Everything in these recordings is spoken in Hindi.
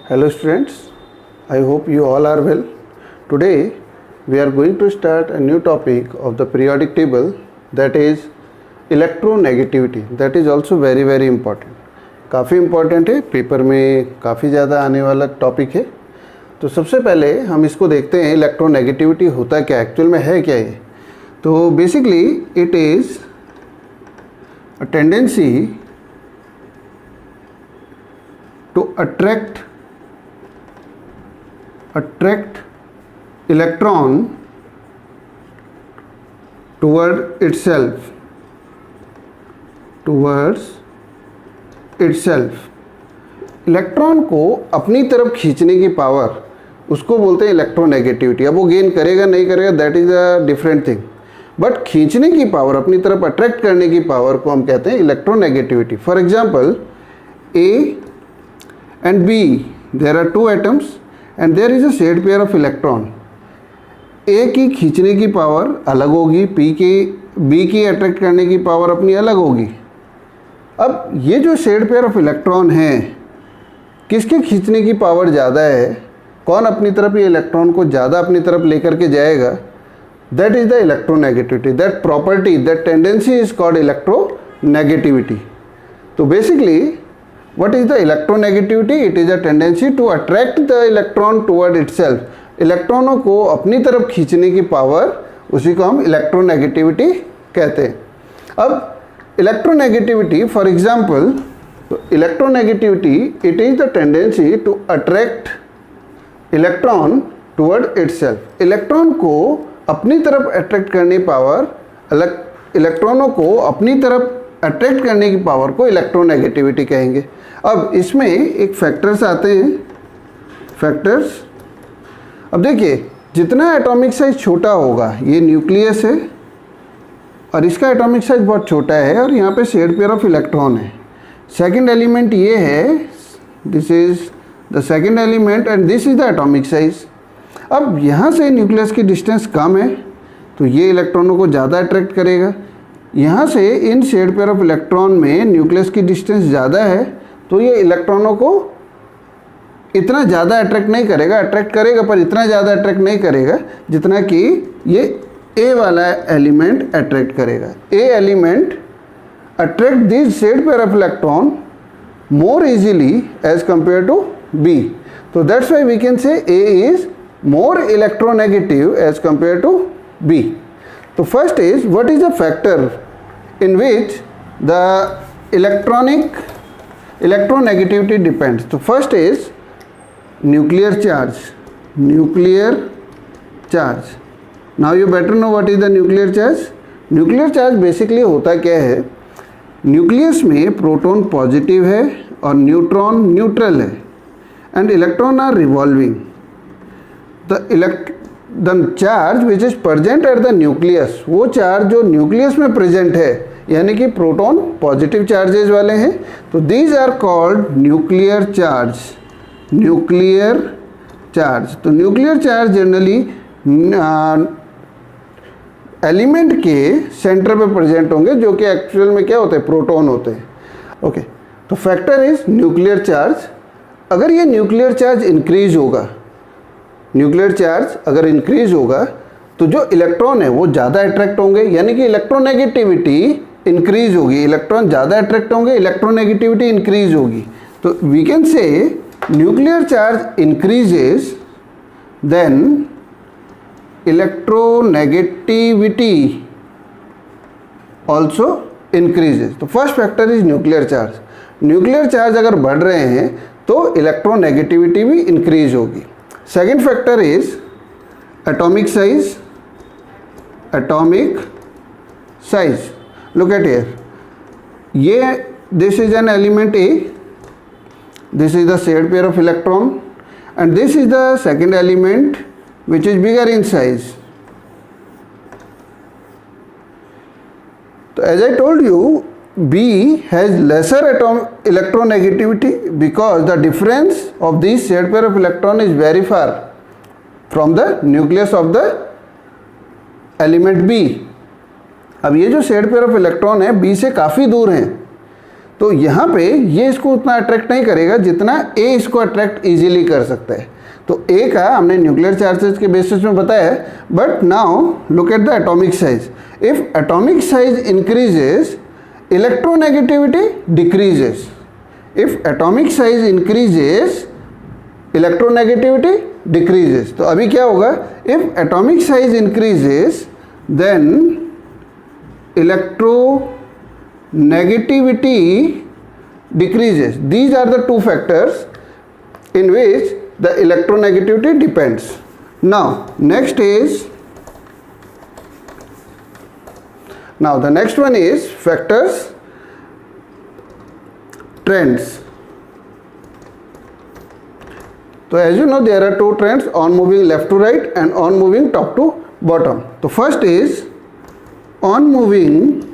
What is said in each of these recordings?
Hello students, I hope you all are well. Today we are going to start a new topic of the periodic table, that is electronegativity. That is also very important. काफ़ी इम्पॉर्टेंट है, पेपर में काफ़ी ज़्यादा आने वाला टॉपिक है. तो सबसे पहले हम इसको देखते हैं इलेक्ट्रोनेगेटिविटी होता क्या, एक्चुअल में है क्या ये. तो basically it is a tendency to attract electron towards itself. Electron को अपनी तरफ खींचने की पावर, उसको बोलते हैं इलेक्ट्रोनेगेटिविटी. अब वो गेन करेगा नहीं करेगा that is a different thing, but खींचने की पावर, अपनी तरफ अट्रैक्ट करने की पावर को हम कहते हैं electronegativity. For example A and B, there are two atoms and there is a shared pair of electron. A की खींचने की पावर अलग होगी, B की अट्रैक्ट करने की पावर अपनी अलग होगी. अब ये जो शेड पेयर ऑफ इलेक्ट्रॉन है, किसके खींचने की पावर ज़्यादा है, कौन अपनी तरफ ये इलेक्ट्रॉन को ज़्यादा अपनी तरफ लेकर के जाएगा, that is the electronegativity. That property, that tendency is called electronegativity. तो basically what is the electronegativity? It is a tendency to attract the electron toward itself. इलेक्ट्रॉनों को अपनी तरफ खींचने की पावर, उसी को हम इलेक्ट्रोनेगेटिविटी कहते हैं. अब इलेक्ट्रोनेगेटिविटी फॉर एग्जांपल, तो electronegativity it is the tendency to attract electron toward itself. Electron को अपनी तरफ अट्रैक्ट करने की पावर, इलेक्ट्रॉनों को अपनी तरफ अट्रैक्ट करने की पावर को इलेक्ट्रोनेगेटिविटी कहेंगे. अब इसमें एक फैक्टर्स आते हैं, फैक्टर्स. अब देखिए, जितना एटॉमिक साइज छोटा होगा, ये न्यूक्लियस है और इसका एटॉमिक साइज बहुत छोटा है और यहाँ पे शेड पेयर ऑफ इलेक्ट्रॉन है. सेकंड एलिमेंट ये है, this is the second element and this is the atomic size. अब यहाँ से न्यूक्लियस की डिस्टेंस कम है तो ये इलेक्ट्रॉनों को ज़्यादा अट्रैक्ट करेगा. यहाँ से इन शेड पेयर ऑफ इलेक्ट्रॉन में न्यूक्लियस की डिस्टेंस ज़्यादा है तो ये इलेक्ट्रॉनों को इतना ज़्यादा अट्रैक्ट नहीं करेगा, अट्रैक्ट करेगा पर इतना ज़्यादा अट्रैक्ट नहीं करेगा जितना कि ये ए वाला एलिमेंट अट्रैक्ट करेगा. A element attract this shared pair of electron more easily as compare to B. तो that's why we can say A is more electronegative as compare to B. तो first is, what is the factor in which the electronegativity depends. So first is nuclear charge. Now you better know what is the nuclear charge. Nuclear charge basically होता क्या है, न्यूक्लियस में प्रोटॉन पॉजिटिव है और न्यूट्रॉन न्यूट्रल है and electron are revolving. The charge which is present at the nucleus, वो चार्ज जो न्यूक्लियस में प्रेजेंट है, यानी कि प्रोटॉन पॉजिटिव चार्जेस वाले हैं, तो these are called nuclear charge. तो न्यूक्लियर चार्ज जनरली एलिमेंट के सेंटर पे प्रेजेंट होंगे, जो कि एक्चुअल में क्या होते हैं, प्रोटॉन होते हैं. ओके, तो फैक्टर इज न्यूक्लियर चार्ज. अगर ये न्यूक्लियर चार्ज इंक्रीज होगा, न्यूक्लियर चार्ज अगर इंक्रीज होगा तो जो इलेक्ट्रॉन है वो ज़्यादा अट्रैक्ट होंगे, यानी कि इलेक्ट्रोनेगेटिविटी इंक्रीज होगी. इलेक्ट्रॉन ज़्यादा अट्रैक्ट होंगे, इलेक्ट्रोनेगेटिविटी इंक्रीज होगी. तो we can say nuclear charge increases then electronegativity also increases. तो first factor is nuclear charge. Nuclear charge अगर बढ़ रहे हैं तो इलेक्ट्रोनेगेटिविटी भी इंक्रीज होगी. Second factor is atomic size. Look at here. This is an element A. This is the shared pair of electron, and this is the second element which is bigger in size. So as I told you, B has lesser electronegativity because the difference of these shared pair of electron is very far from the nucleus of the element B. अब ये जो शेड पेयर ऑफ इलेक्ट्रॉन है बी से काफ़ी दूर हैं, तो यहाँ पे ये इसको उतना अट्रैक्ट नहीं करेगा जितना ए इसको अट्रैक्ट इजीली कर सकता है। तो ए का हमने न्यूक्लियर चार्जेस के बेसिस में बताया है, but now look at the atomic size. If atomic size increases, electronegativity decreases. If atomic size increases, electronegativity decreases. तो अभी क्या होगा, if atomic size increases then electronegativity decreases. These are the two factors in which the electronegativity depends. Now next one is factors, trends. So as you know, there are two trends, on moving left to right and on moving top to bottom. So first is on moving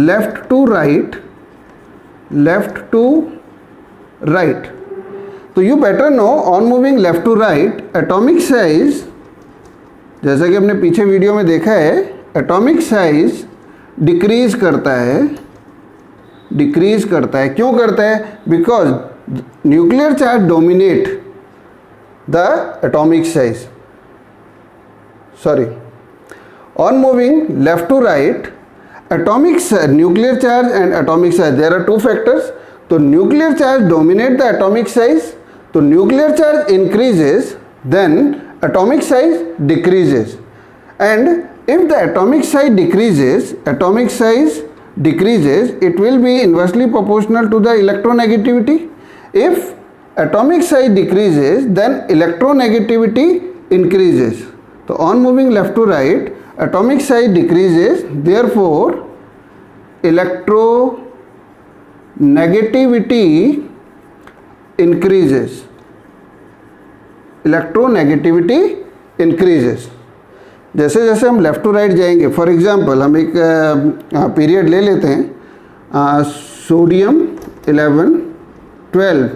left to right, तो you better know on moving left to right, atomic size, जैसा कि हमने पीछे वीडियो में देखा है, atomic size डिक्रीज करता है। क्यों करता है? Because nuclear charge dominate the atomic size. Sorry, on moving left to right, nuclear charge and atomic size, there are two factors. So nuclear charge dominate the atomic size, so nuclear charge increases, then atomic size decreases. And if the atomic size decreases, it will be inversely proportional to the electronegativity. If atomic size decreases, then electronegativity increases. So on moving left to right, atomic size decreases, therefore electronegativity increases. जैसे जैसे हम लेफ़्ट टू राइट जाएंगे, फॉर एग्जांपल हम एक पीरियड ले लेते हैं, sodium 11, 12,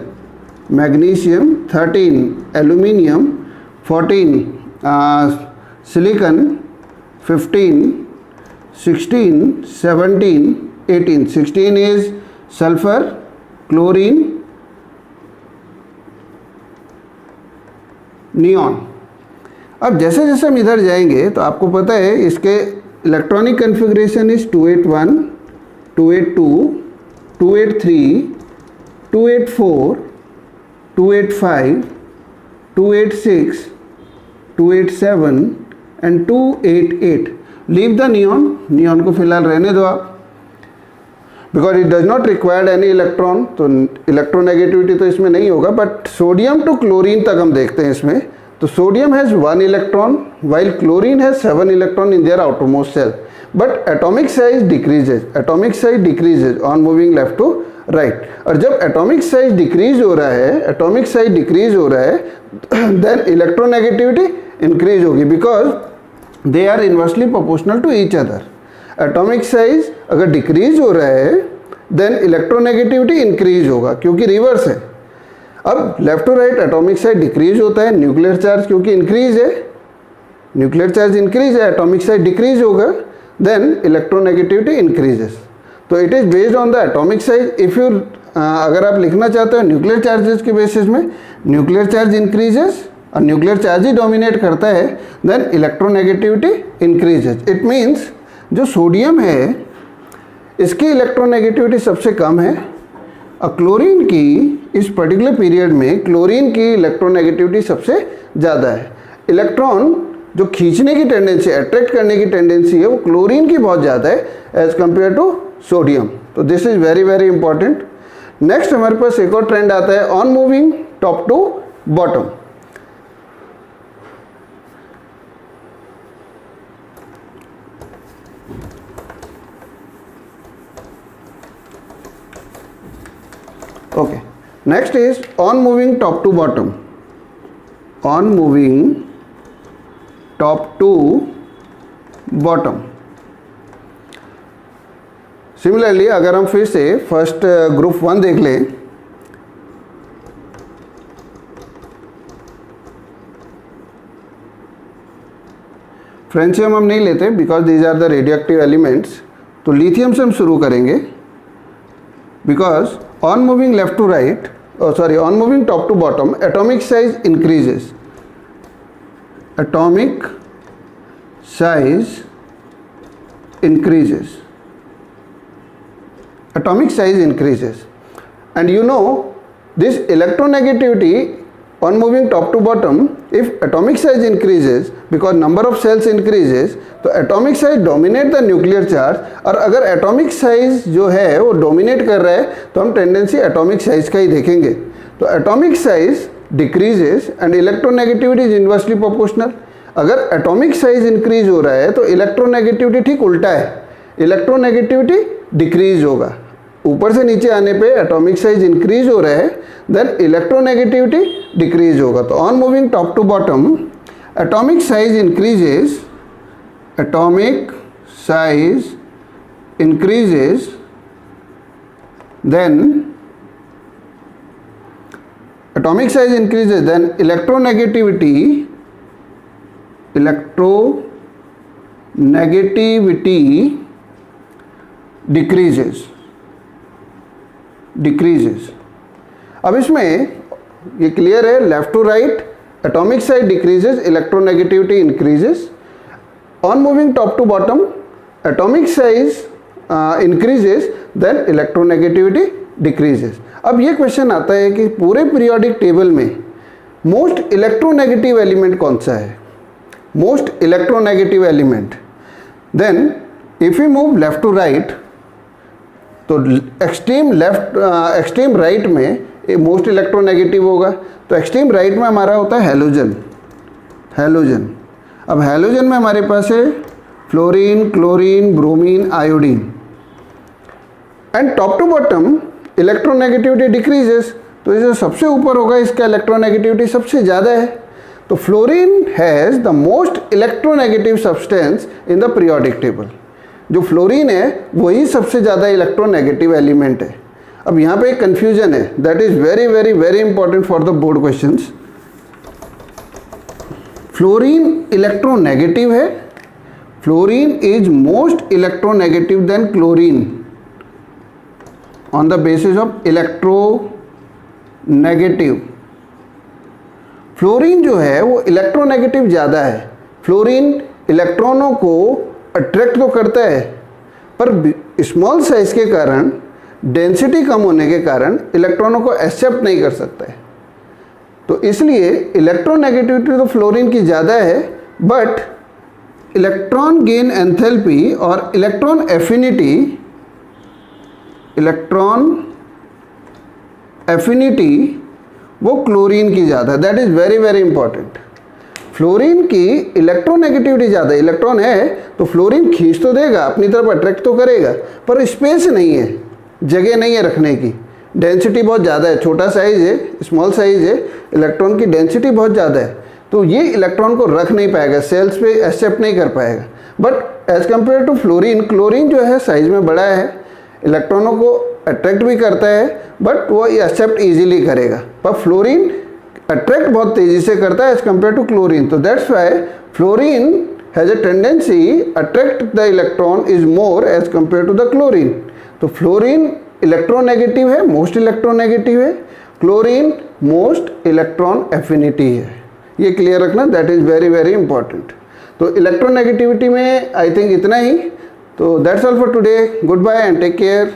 magnesium 13, aluminium 14, silicon 15, 16, 17, 18. 16 is sulfur, chlorine, neon. अब जैसे जैसे हम इधर जाएंगे तो आपको पता है इसके electronic configuration is 281, 282, 283, 284, 285, 286, 287 and 288. Leave the neon को फिलहाल रहने दो आप, because it does not required any electron, तो इलेक्ट्रोनेगेटिविटी तो इसमें नहीं होगा। बट सोडियम टू क्लोरीन तक हम देखते हैं इसमें, तो sodium has 1 electron while chlorine has 7 electron in their outermost shell, but atomic size decreases on moving left to right. और जब एटॉमिक साइज डिक्रीज हो रहा है देन इलेक्ट्रोनेगेटिविटी इंक्रीज होगी, because they are inversely proportional to each other. Atomic size अगर डिक्रीज हो रहा है देन इलेक्ट्रोनेगेटिविटी इंक्रीज होगा, क्योंकि रिवर्स है। अब left to right atomic size decrease होता है, न्यूक्लियर चार्ज क्योंकि इंक्रीज है, एटॉमिक साइज डिक्रीज होगा, देन इलेक्ट्रोनेगेटिविटी इंक्रीजेस। तो it is based on the atomic size. If you अगर आप लिखना चाहते हो न्यूक्लियर चार्जेस के बेसिस में, न्यूक्लियर चार्ज इंक्रीजेस और न्यूक्लियर चार्ज ही डोमिनेट करता है, then electronegativity increases. It means जो सोडियम है इसकी इलेक्ट्रोनेगेटिविटी सबसे कम है, और क्लोरीन की इस पर्टिकुलर पीरियड में क्लोरीन की इलेक्ट्रोनेगेटिविटी सबसे ज़्यादा है। इलेक्ट्रॉन जो खींचने की टेंडेंसी, अट्रैक्ट करने की टेंडेंसी है, वो क्लोरीन की बहुत ज़्यादा है एज कंपेयर टू सोडियम। तो this is very very important. Next हमारे पास एक और ट्रेंड आता है on moving top to bottom. Okay, next is on moving top to bottom. On moving top to bottom. Similarly, अगर हम फिर से फर्स्ट ग्रुप 1 देख लें, फ्रेंशियम हम नहीं लेते because these are the radioactive elements. तो लिथियम से हम शुरू करेंगे। because on moving left to right, on moving top to bottom, atomic size increases. Atomic size increases. Atomic size increases. And you know, this electronegativity on moving top to bottom, if atomic size increases because number of cells increases, तो atomic size dominate the nuclear charge, और अगर atomic size जो है वो dominate कर रहा है तो हम tendency atomic size का ही देखेंगे. तो atomic size decreases and electronegativity is inversely proportional. अगर atomic size increase हो रहा है तो electronegativity ठीक उल्टा है, electronegativity decrease होगा. ऊपर से नीचे आने पे एटॉमिक साइज इंक्रीज हो रहा है, देन इलेक्ट्रोनेगेटिविटी डिक्रीज होगा. तो on moving top to bottom atomic size increases, atomic size increases, then atomic size increases, then electronegativity decreases. अब इसमें ये क्लियर है, left to right atomic size decreases, electronegativity increases. On moving top to bottom atomic size increases, then electronegativity decreases. अब ये क्वेश्चन आता है कि पूरे पीरियोडिक टेबल में मोस्ट इलेक्ट्रोनेगेटिव एलिमेंट कौन सा है, most electronegative element. Then if you move left to right तो एक्सट्रीम राइट में मोस्ट इलेक्ट्रोनेगेटिव होगा. तो एक्सट्रीम राइट में हमारा होता है हैलोजन. अब हैलोजन में हमारे पास है fluorine, chlorine, bromine, iodine. And top to bottom electronegativity decreases. तो ये जो सबसे ऊपर होगा इसका इलेक्ट्रोनेगेटिविटी सबसे ज़्यादा है. तो fluorine has the most electronegative substance in the periodic table. जो फ्लोरीन है वही सबसे ज़्यादा इलेक्ट्रोनेगेटिव एलिमेंट है. अब यहाँ पे एक कन्फ्यूजन है, that is very very very important for the board questions. Fluorine electronegative है, fluorine is most electronegative than chlorine on the basis of electronegative. Fluorine जो है वो इलेक्ट्रोनेगेटिव ज़्यादा है. फ्लोरीन इलेक्ट्रॉनों को अट्रैक्ट तो करता है पर स्मॉल साइज के कारण, डेंसिटी कम होने के कारण इलेक्ट्रॉनों को एक्सेप्ट नहीं कर सकता है. तो इसलिए इलेक्ट्रोनेगेटिविटी तो फ्लोरीन की ज़्यादा है, बट इलेक्ट्रॉन गेन एंथैल्पी और इलेक्ट्रॉन एफिनिटी वो क्लोरीन की ज़्यादा है. That is very very important. Fluorine की इलेक्ट्रोनेगेटिविटी ज़्यादा, इलेक्ट्रॉन है तो फ्लोरीन खींच तो देगा, अपनी तरफ अट्रैक्ट तो करेगा, पर स्पेस नहीं है, जगह नहीं है रखने की. डेंसिटी बहुत ज़्यादा है, छोटा साइज है, स्मॉल साइज है, इलेक्ट्रॉन की डेंसिटी बहुत ज़्यादा है, तो ये इलेक्ट्रॉन को रख नहीं पाएगा, सेल्स पे एक्सेप्ट नहीं कर पाएगा. But as compare to fluorine, chlorine जो है साइज में बड़ा है, इलेक्ट्रॉनों को अट्रैक्ट भी करता है, बट वो एक्सेप्ट ईजिली करेगा. पर फ्लोरीन अट्रैक्ट बहुत तेज़ी से करता है एज कम्पेयर टू क्लोरीन. तो that's why fluorine has a tendency attract the electron is more as compare to the chlorine. तो फ्लोरीन इलेक्ट्रोनेगेटिव है, मोस्ट इलेक्ट्रोनेगेटिव है, क्लोरीन मोस्ट इलेक्ट्रॉन एफिनिटी है. ये क्लियर रखना, that is very very important. तो इलेक्ट्रोनेगेटिविटी में आई थिंक इतना ही. तो that's all for today. Good bye and take care.